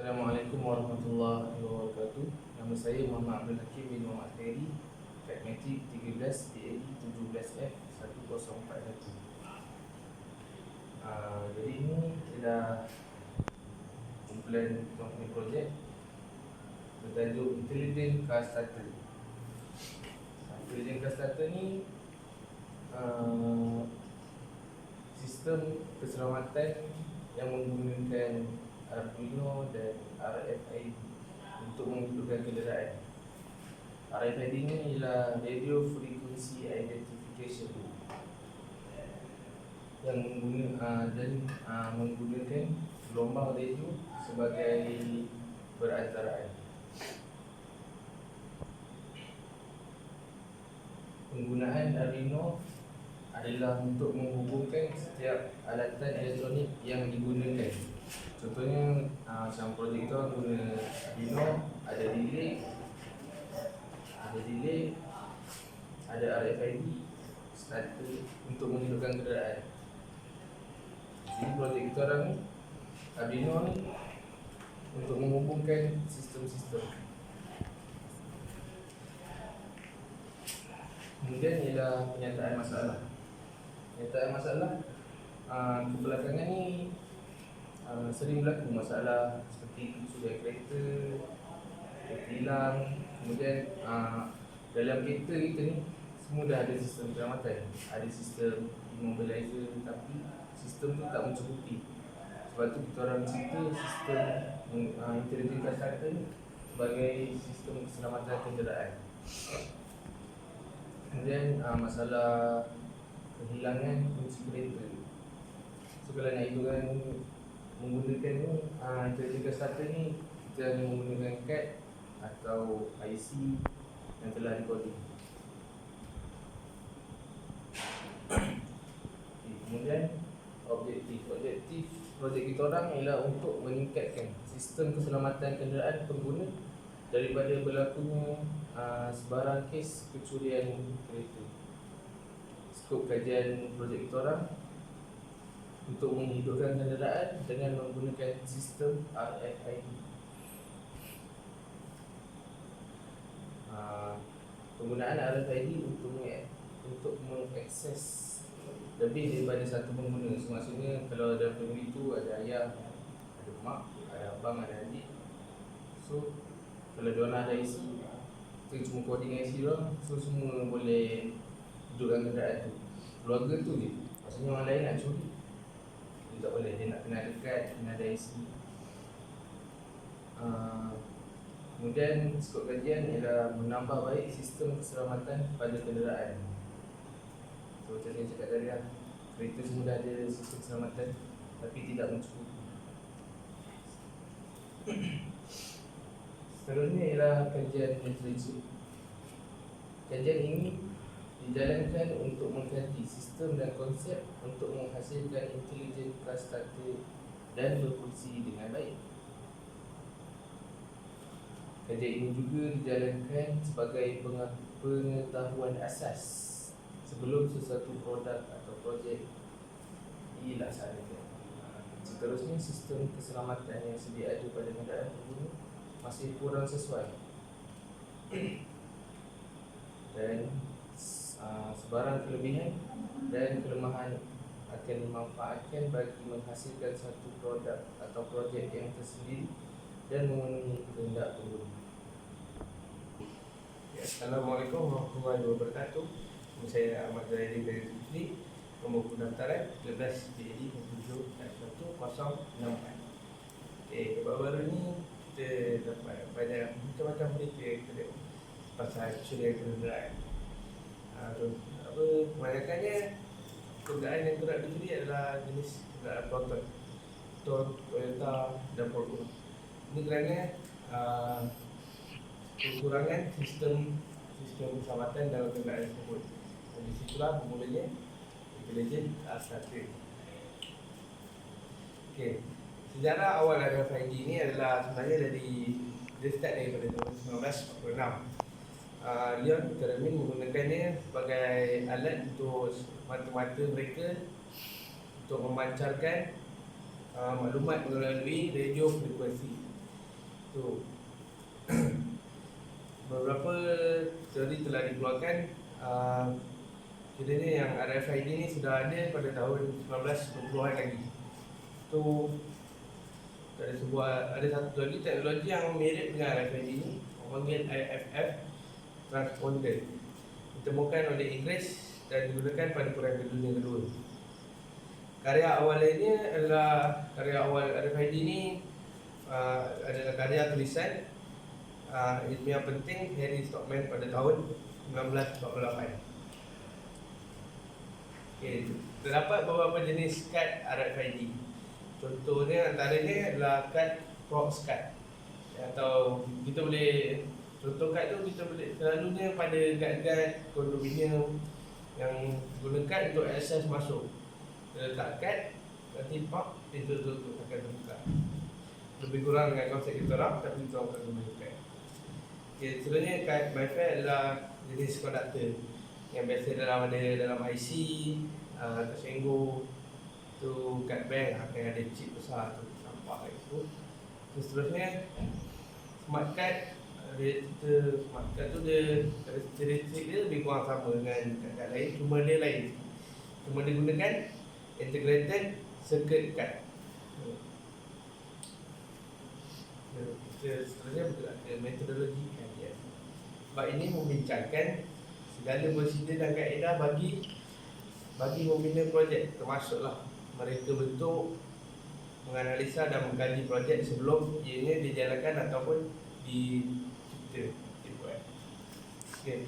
Assalamualaikum warahmatullahi wabarakatuh. Nama saya Muhammad Abdul Hakim bin Muhammad Khairi, Kat Matrik 13 PAD 17F 1041. Jadi ini adalah kumpulan company projek bertajuk Intelligent Car Starter. Intelligent Car Starter ni sistem keselamatan yang menggunakan Arduino dan RFID untuk menghidupkan kenderaan. RFID ni ialah Radio Frequency Identification yang menggunakan gelombang radio sebagai perantaraan. Penggunaan Arduino adalah untuk menghubungkan setiap alatan elektronik yang digunakan. Contohnya macam projek kita guna Arduino, ada delay, ada RFID starter untuk menghidupkan kenderaan. Jadi projek kita orang ni Arduino ni untuk menghubungkan sistem-sistem. Kemudian ialah penyataan masalah. Penyataan masalah kebelakangan ni sering berlaku masalah seperti pencurian kereta, kereta hilang. Kemudian dalam kereta kita ni semua dah ada sistem keselamatan, ada sistem immobilizer, tapi sistem tu tak mencukupi. Sebab tu kita orang cerita sistem intelligent car starter ni sebagai sistem keselamatan kenderaan. Kemudian masalah kehilangan kunci kereta. So kalau nak hidupkan menggunakan ni intelligent car starter ni, kita hanya menggunakan kad atau IC yang telah recording. Kemudian objektif projek kita orang ialah untuk meningkatkan sistem keselamatan kenderaan pengguna daripada berlakunya sebarang kes kecurian kereta. Skop kajian projek kita orang untuk menghidupkan kenderaan dengan menggunakan sistem RFID. Penggunaan RFID untuk mengakses lebih daripada satu pengguna. So, maksudnya kalau dalam family tu ada ayah, ada mak, ada abang, ada adik. So kalau diorang ada IC, kita cuma coding IC diorang, so semua boleh hidupkan kenderaan tu. Keluarga tu je. Maksudnya orang lain nak curi, dia tak boleh, dia nak kena ada kad, kena ada IC. Kemudian skop kajian ialah menambah baik sistem keselamatan pada kenderaan. So macam saya cakap tadi lah, kereta semua dah ada sistem keselamatan tapi tidak mencukupi. Seterusnya ialah kajian literatur. Kajian ini dijalankan untuk mengkaji sistem dan konsep untuk menghasilkan intelligent car starter dan berfungsi dengan baik. Kajian ini juga dijalankan sebagai pengetahuan asas sebelum sesuatu produk atau projek dilaksanakan. Seterusnya, sistem keselamatan yang sedia ada pada kenderaan pengguna masih kurang sesuai dan sebarang kelebihan dan kelemahan akan dimanfaatkan bagi menghasilkan satu produk atau projek yang tersendiri dan memenuhi kehendak pengguna. Assalamualaikum warahmatullahi wabarakatuh. Nama saya Ahmad Zahiri dari Sifli. Nombor pendaftaran 13 PAD 71064. Baru-baru ni kita dapat banyak macam-macam berita pasal curian kenderaan. Kebanyakannya kenderaan yang kerap dicuri adalah jenis kenderaan Proton, Toyota dan Volvo. Ini kerana kekurangan sistem keselamatan dalam kenderaan tersebut. Dan di situlah bermulanya intelligent car starter. Sejarah awal RFID ini adalah sebenarnya dia start daripada tahun 1946. Leon Theremin menggunakannya sebagai alat untuk mata-mata mereka untuk memancarkan maklumat melalui radio frekuensi. Tu beberapa teori telah dikeluarkan. Kiranya yang RFID ni sudah ada pada tahun 1920-an lagi. Tu ada satu lagi teknologi yang mirip dengan RFID ni, orang panggil IFF transponder, ditemukan oleh Inggeris dan digunakan pada Perang Dunia Kedua. Karya awalnya adalah karya awal RFID ni adalah karya tulisan ilmiah penting Harry Stockman pada tahun 1948. Terdapat beberapa jenis kad RFID. Contohnya antaranya adalah kad prox card, atau kita boleh, contoh kad tu kita boleh selalunya pada kad-kad kondominium yang gunakan untuk akses masuk. Kita letak kad, nanti pop, pintu tutup akan terbuka. Lebih kurang dengan konsep kita orang, tapi kita akan gunakan. Sebenarnya kad MyFair adalah jenis konduktor yang biasa dalam IC, tersenggur tu, kad bank akan ada chip besar tu, nampak itu. Terus seterusnya smart card, smart card tu dia karakteristik dia lebih kurang sama dengan kad lain, cuma dia lain. Cuma dia gunakan integrated circuit card. Seterusnya bergerak metodologi kajian. Sebab ini membincangkan segala prosedur dan kaedah bagi membina projek, termasuklah mereka bentuk, menganalisa dan mengkaji projek sebelum ianya dijalankan ataupun dibuat. Okay.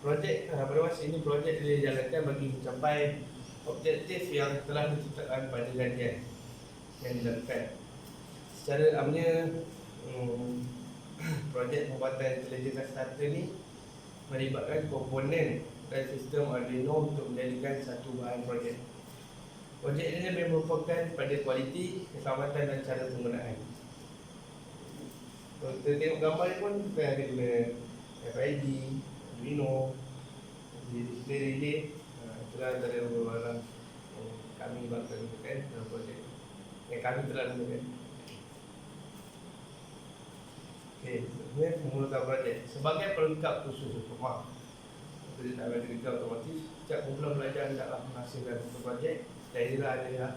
Projek pada masa ini projek dijalankan bagi mencapai objektif yang telah ditetapkan pada kajian yang dilakukan. Secara amnya, projek pembuatan intelijen starter ni melibatkan komponen dan sistem Arduino untuk menjadikan satu bahan projek. Projek ini lebih merupakan pada kualiti, keselamatan dan cara penggunaan. Kalau kita tengok gambar ni pun kita ada guna RFID, Arduino, display relay. Itulah antara beberapa barang yang kami bakal gunakan dalam projek yang kami telah gunakan. Okey, sebenarnya memulakan projek sebagai pelengkap khusus rumah. Jadi tak ada kerja otomatis. Setiap kumpulan belajar hendaklah menghasilkan satu projek. Dan inilah adalah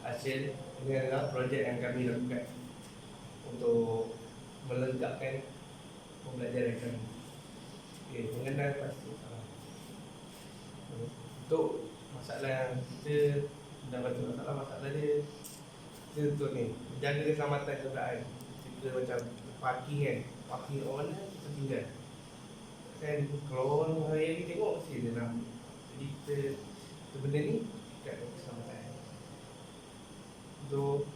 hasil, ini adalah projek yang kami lakukan untuk melengkapkan pembelajaran kami. Okey, mengenal pasti salah. Untuk masalah yang kita dapat masalah dia, kita tu ni menjaga keselamatan kenderaan. Kita macam parking orang mana kita tinggal kan, kalau orang hari ni tengok mesti dia nak. Jadi kita benda ni kat keselamatan. Untuk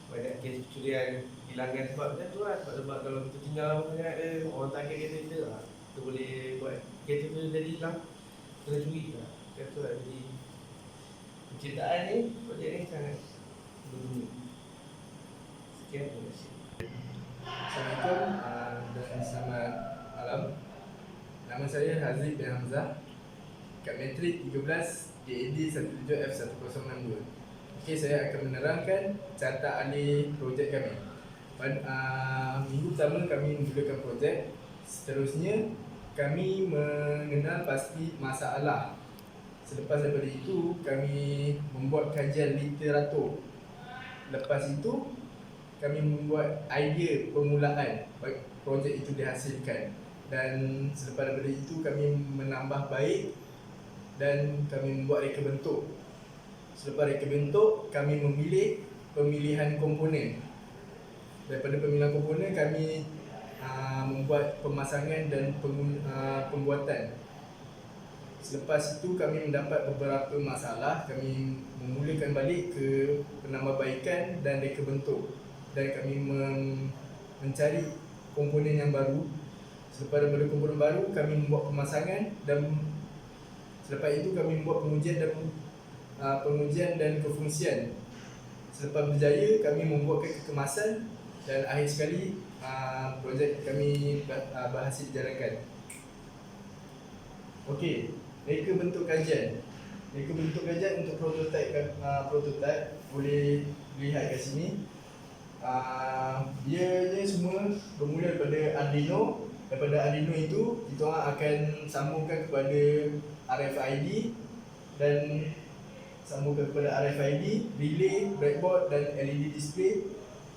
banyak kes pencurian, hilangan sebab macam tu lah. Sebab kalau kita tinggal lama sangat, orang target kereta kita lah, kita boleh buat kereta tu jadi hilang, kena curi lah. Macam tu lah. Jadi penciptaan ni, projek ni sangat berbunyi. Sekian, terima kasih. Assalamualaikum dan selamat malam. Nama saya Haziq bin Hamzah, kat Metrik 13 JAD 17F1062. Okey, saya akan menerangkan carta alih projek kami. Minggu pertama kami memulakan projek. Seterusnya kami mengenal pasti masalah. Selepas daripada itu kami membuat kajian literatur. Lepas itu kami membuat idea permulaan bagi projek itu dihasilkan, dan selepas daripada itu kami menambah baik dan kami membuat reka bentuk. Selepas reka bentuk, kami memilih pemilihan komponen. Daripada pemilihan komponen kami membuat pemasangan dan pembuatan. Selepas itu kami mendapat beberapa masalah, kami memulakan balik ke penambahbaikan dan reka bentuk, dan kami mencari komponen yang baru. Selepas daripada komponen baru, kami membuat pemasangan, dan selepas itu kami membuat pengujian dan kefungsian. Selepas berjaya, kami membuatkan kekemasan, dan akhir sekali projek kami berhasil dijalankan. Okey, reka bentuk kajian. Reka bentuk kajian untuk prototype boleh lihat kat sini. Ianya bermula daripada Arduino. Daripada Arduino itu kita orang akan sambungkan kepada RFID dan sambungkan kepada RFID, relay, breadboard dan LED display.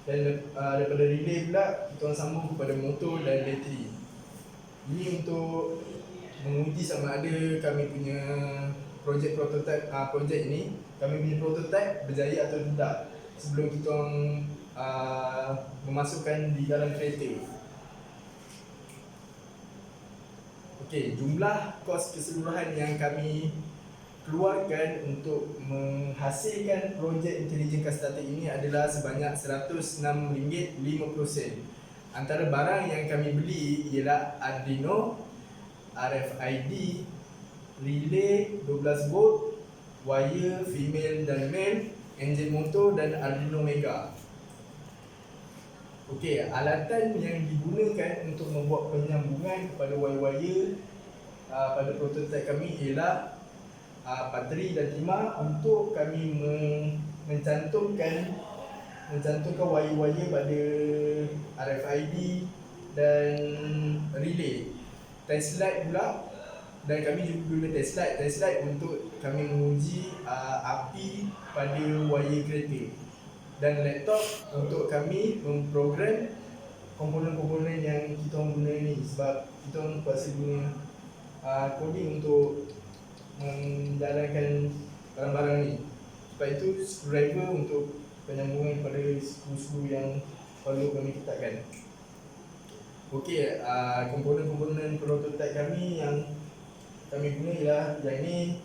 Dan daripada relay pula kita orang sambung kepada motor dan bateri. Ini untuk menguji sama ada kami punya projek prototype projek ini, kami punya prototype berjaya atau tidak sebelum kita orang memasukkan di dalam kereta. Okey, jumlah kos keseluruhan yang kami keluarkan untuk menghasilkan projek intelijen kastatik ini adalah sebanyak RM106.50. Antara barang yang kami beli ialah Arduino, RFID, relay 12 volt, wire female dan male, enjin motor dan Arduino Mega. Okey, alatan yang digunakan untuk membuat penyambungan kepada wire-wire pada prototipe kami ialah bateri dan timah untuk kami mencantumkan wire-wire pada RFID dan relay. Test light pula, dan kami juga guna test light untuk kami menguji api pada wire kereta. Dan laptop untuk kami memprogram komponen-komponen yang kita guna ni, sebab kita terpaksa guna coding untuk menjalankan barang-barang ni. Sebab itu screwdriver untuk penyambungan pada skru-skru yang perlu kami ketatkan. Okey, komponen-komponen prototype kami yang kami guna ialah yang ni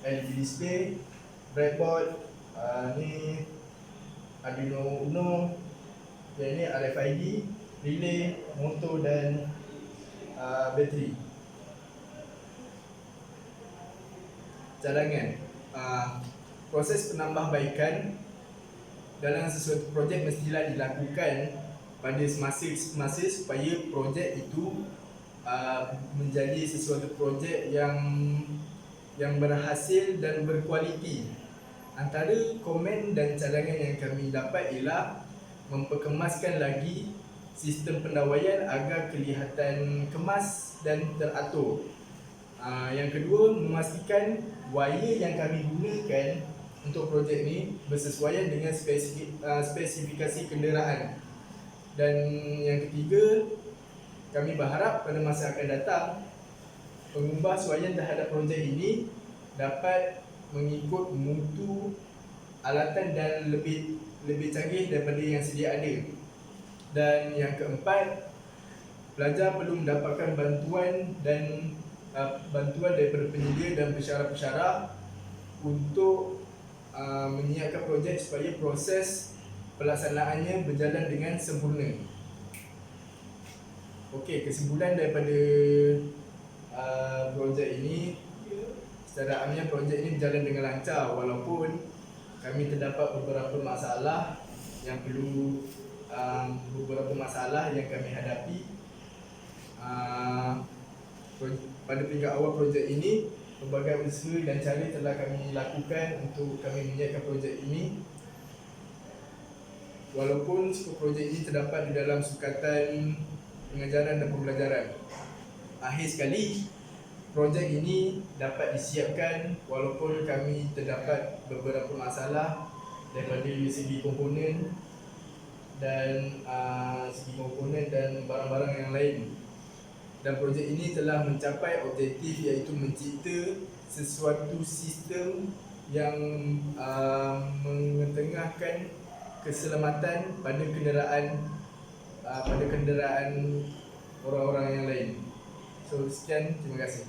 LED display, breadboard, ni Arduino Uno, yang ni RFID, relay, motor dan bateri. Cadangan. Proses penambahbaikan dalam sesuatu projek mestilah dilakukan pada semasa supaya projek itu menjadi sesuatu projek yang berhasil dan berkualiti. Antara komen dan cadangan yang kami dapat ialah memperkemaskan lagi sistem pendawaian agar kelihatan kemas dan teratur. Yang kedua, memastikan wire yang kami gunakan untuk projek ni bersesuaian dengan spesifikasi kenderaan. Dan yang ketiga, kami berharap pada masa akan datang pengubah suaian terhadap projek ini dapat mengikut mutu alatan dan lebih canggih daripada yang sedia ada. Dan yang keempat, pelajar perlu mendapatkan bantuan daripada penyedia dan pensyarah-pensyarah untuk menyiapkan projek supaya proses pelaksanaannya berjalan dengan sempurna. Okey, kesimpulan daripada projek ini, secara amnya projek ini berjalan dengan lancar walaupun kami terdapat beberapa masalah yang kami hadapi. Pada peringkat awal projek ini, pelbagai usaha dan cara telah kami lakukan untuk kami menyiapkan projek ini. Walaupun skop projek ini terdapat di dalam sukatan pengajaran dan pembelajaran. Akhir sekali, projek ini dapat disiapkan walaupun kami terdapat beberapa masalah daripada segi komponen dan barang-barang yang lain. Dan projek ini telah mencapai objektif iaitu mencipta sesuatu sistem yang mengetengahkan keselamatan pada kenderaan orang-orang yang lain. So, sekian, terima kasih.